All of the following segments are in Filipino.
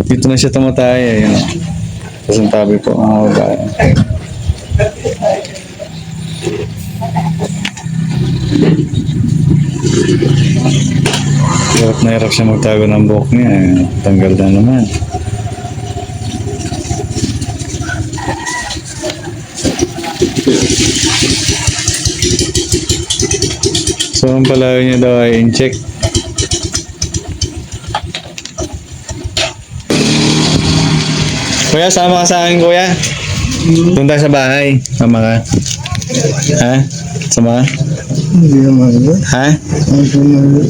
Dito na siya tumatay. Ayun. Pasintabi po mga babae. Hirap siya magtago ng buhok niya. Tanggal na naman. So, ang palayo niya daw ay in-check. Kuya, sama ka sa akin, kuya. Doon tayo sa bahay. Sama ka. Ha? Sama ka? Hindi naman ba? Ha? Hindi naman ba?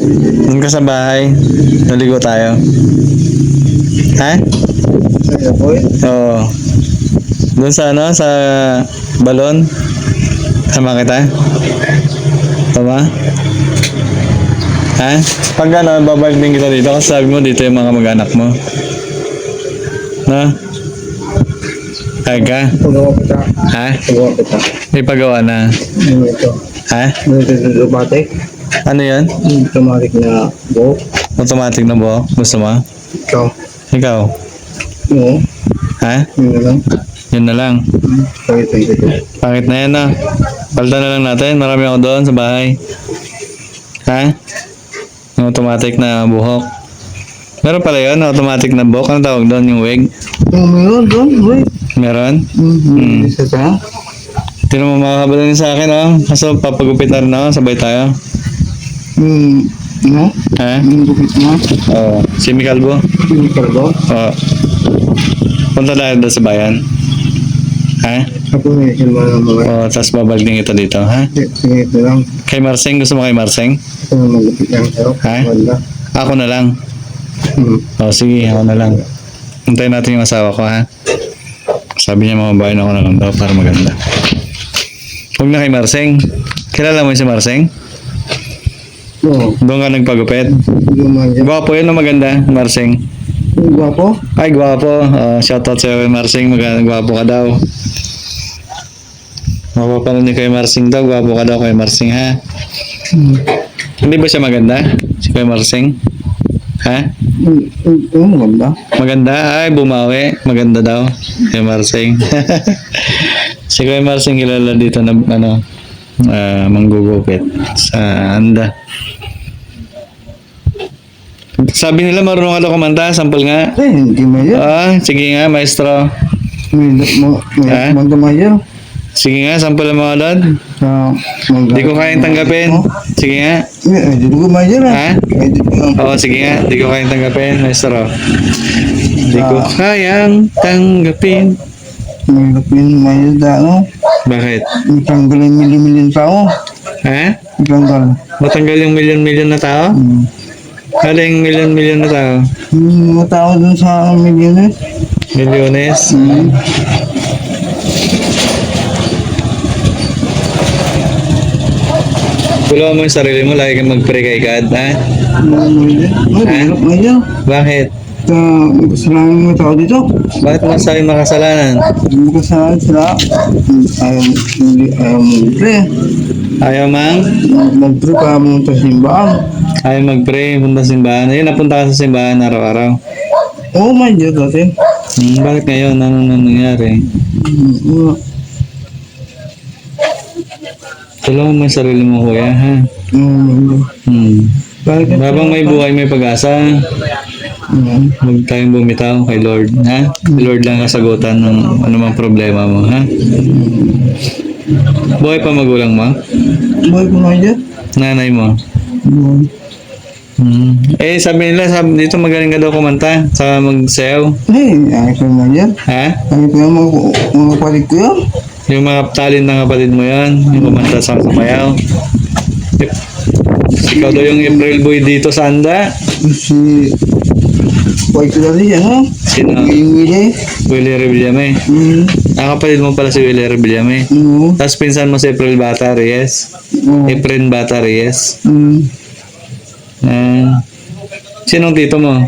Doon ka sa bahay. Naligo tayo. Ha? Kaya po eh. Oo. Doon sa ano? Sa balon. Sama kita? Tama? Ha? Pag ano, babalik din kita dito kasi sabi mo dito yung mga mag-anak mo. Na? Kaya ka? Pagawa kita. Ha? Pagawa kita. May pagawa na. Ano ito? Ha? Ano ito? Automatic? Ano yan? Automatic na buhok. Automatic na buhok? Gusto mo? Ikaw. Ikaw? Oo. Ha? Yun na lang. Yun na lang. Pakita ito. Pangit na yan, ah. Palta na lang natin. Marami ako doon sa bahay. Ha? Yung automatic na buhok. Meron pala yun, automatic na buhok. Ano tawag doon? Yung wig? Meron doon. Uy. Meron? Isa ka? Hindi naman makakabalin sa akin, oh. Kaso papagupit na rin ako. Sabay tayo. Ano? Ha? Yung gupit mo? Oo. Si Micalbo? Yung kargo? Oo. Punta tayo doon sa bayan. Ha? Ako may silma ng mga. Oo, tapos babalik din kita dito, ha? Sige ito lang. Kay Marseng, gusto mo kay Marseng? Ito na magupit lang sa'yo. Ha? Wala. Ako na lang. O, sige, ako na lang. Hintayin natin yung asawa ko, ha? Sabi niya mga bayan ako na lang daw para maganda. Huwag na kay Marseng. Kilala mo yung si Marseng? Oo. Doon ka nagpagupit? Yung mga. Gwapo yun na maganda, Marseng. Yung gwapo? Ay, gwapo. Shoutout sa'yo kay Marseng. Gwapo ka daw. Mapapanood niyo kay Marseng daw. Gwapo ka daw kay Marseng, ha? Hindi ba siya maganda? Si kay Marseng? Ha? Oo, maganda. Maganda? Ay, bumawi. Maganda daw. Kay Marseng. Si Kuya Marseng kilala dito na ano, manggugupit sa Anda. Sabi nila marunong ka daw kumanta. Sample nga. Hindi maya. Sige nga, maestro. May magdamaya. Sige nga, sample mo doon. Di ko kayang tanggapin. Sige nga. Hindi ko maya na. Ha? Oo, sige nga. Di ko kayang tanggapin, maestro. Di ko kayang tanggapin. May lapin maya na ano. Bakit? May tanggal yung milyon-milyon tao. Ha? May tanggal. Matanggal yung milyon-milyon na tao? Ano yung milyon-milyon na tao? Yung mga tao dun sa milyones. Milyones? Tulungan mo yung sarili mo, lagi kang mag-pray kay God, ha? May maya. Bakit? May kasalanan mga tao dito. Bakit mo sabi makasalanan? May kasalanan sila. Ayaw mag-pre. Ayaw mang? Mag-pre para pumunta sa simbahan. Ayaw mag-pray, punta sa simbahan. Ayun, napunta ka sa simbahan araw-araw. Oo, may Diyos dati. Bakit ngayon? Anong nangyari? Tulungan mo yung sarili mo, kuya, ha? Bakit? Habang may buhay, may pag-asa. Huwag tayong bumitaw kay Lord, ha? Lord lang kasagutan ng anumang problema mo, ha? Buhay pa magulang mo? Buhay ko nga dyan. Nanay mo? Sabi nila, dito magaling ka daw kumanta, sa magsayaw. Ayos ko nga dyan. Ha? Ayos ko yung mga palit ko yan. Yung mga talent ng kapatid mo yan, yung kumanta sa sayaw. Ikaw daw yung April Boy dito sa Anda. Si... White ko dati yan, ha? Sino? Yung Willie. Willie Revillame. Ang kapatid mo pala si Willie Revillame. Tapos pinsan mo si April Bata Reyes. April Bata Reyes. Sinong tito mo?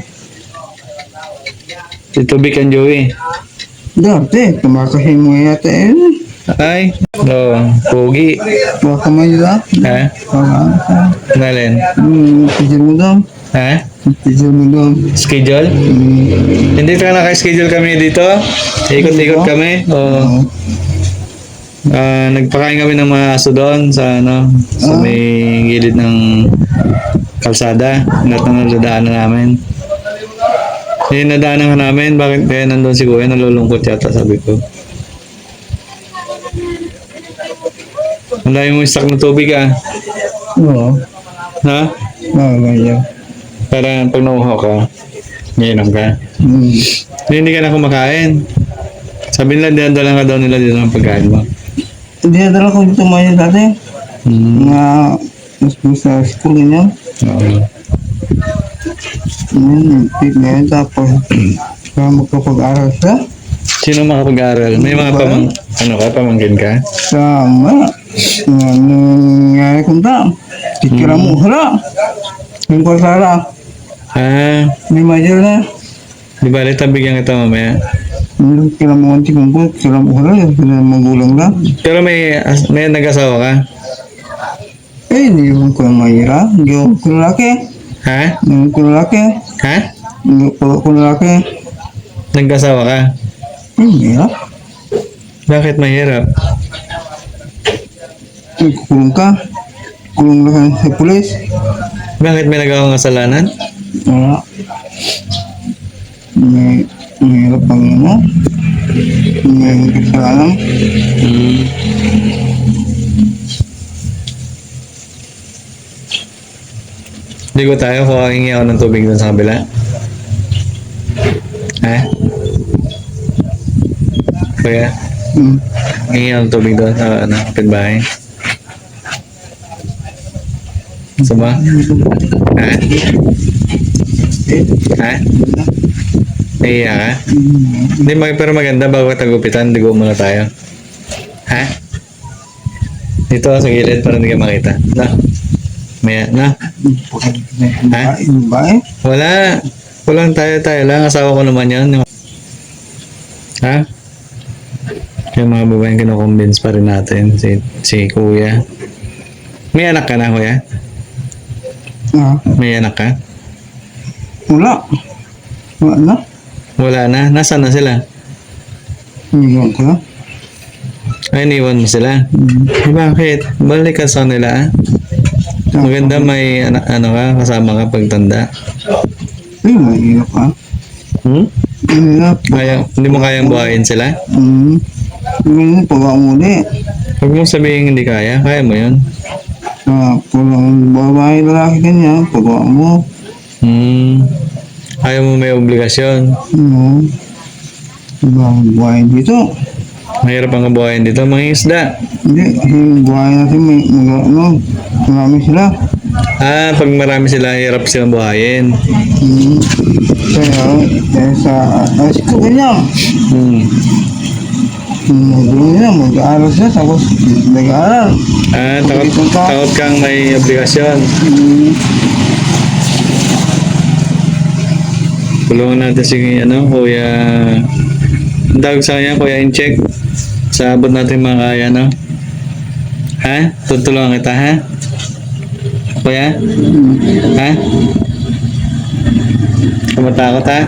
Tito Vic and Joey. Dati, kumakahin mo yata yun. Ay, pogi. Baka may da. Ha? Nalin? Picture mo daw. Ha? Picture mo daw. Schedule? Hindi Pagka naka-schedule kami dito, ikot-ikot kami. O, nagpakain kami ng mga aso doon sa sa may gilid ng kalsada. Lahat ng nadaanan namin. Yung nadaanan namin, bakit kaya nandun si Kuya? Nalulungkot yata, sabi ko. Ang dami mong stock ng tubig Oo. Ha? Ganyan. Para pag nauho ka, iinom ka. Hindi ka na kumakain. Sabi nila, dinadala ka daw nila dito ng pagkain mo. Hindi na dala ko dito ngayon dati. Nga, mas sa school niya. Oo. Pig na yun. Tapos, kaya magkapag-aral siya. Sino makapag-aral? May mga pamangkin ka? Sama. Nangyari kong ta. Kikira mo hara. Yung kasara. Hindi major na. Di ba, bigyan kita mamaya. Kira mo kanti kong po. Kira mo hara. Kira magulang na. Pero may nag-asawa ka? Hindi ko mahira. Hindi ko lalaki. Ha? Hindi ko lalaki. Ha? Hindi ko lalaki. Nag-asawa ka? Hindi na. Bakit mahirap? Kulong ka. Kulong na ka sa pulis. Bakit may nagawang kasalanan? Wala. Mahirap ang may kasalanan. Hindi ko tayo kung hingi ako ng tubig doon sa kabila. Ha? Kuya, hingi ako ng tubig doon sa kapitbahay. Gusto ba? Ha? Ha? Nahiya ka? Hindi, pero maganda bago ka tagupitan, digo muna tayo. Ha? Dito sa gilid para hindi ka makita. Na? Maya, na? Ha? Bae? Wala. Walang tayo lang. Asawa ko naman yan. Ha? Yung mga babaeng kinukonvince pa rin natin. Si Kuya. May anak ka na, Kuya? May anak ka? Wala. Wala na. Wala na. Nasaan na sila? Iniwan ko na. Ay, iniwan mo sila. Bakit? Balik ka sa nila, Maganda may kasama ka pagtanda. Mahirap ka. Mahirap. Hindi mo kayang buhayin sila? Hindi mo pagawa muli. Huwag mong sabihin hindi kaya. Kaya mo yun. Kung babae lalaki kanya, pagawa mo. Ayaw mo may obligasyon. Buhayin dito. Mahirap ang kabuhayan dito. Mga isda. Hindi, yung buhayin natin marami sila. Pag marami sila, hirap silang buhayin. Kaya sa ko kanya. Magulo nila, mag-aaral siya, tapos nag-aaral. Takot kang may obligasyon. Tulungan natin si Kuya. Ang tawag sa kanya, Kuya Incheck. Sa abot natin mga kaya, Ha? Tutulungan kita, ha? Kuya? Ha? Kumatakot, ha?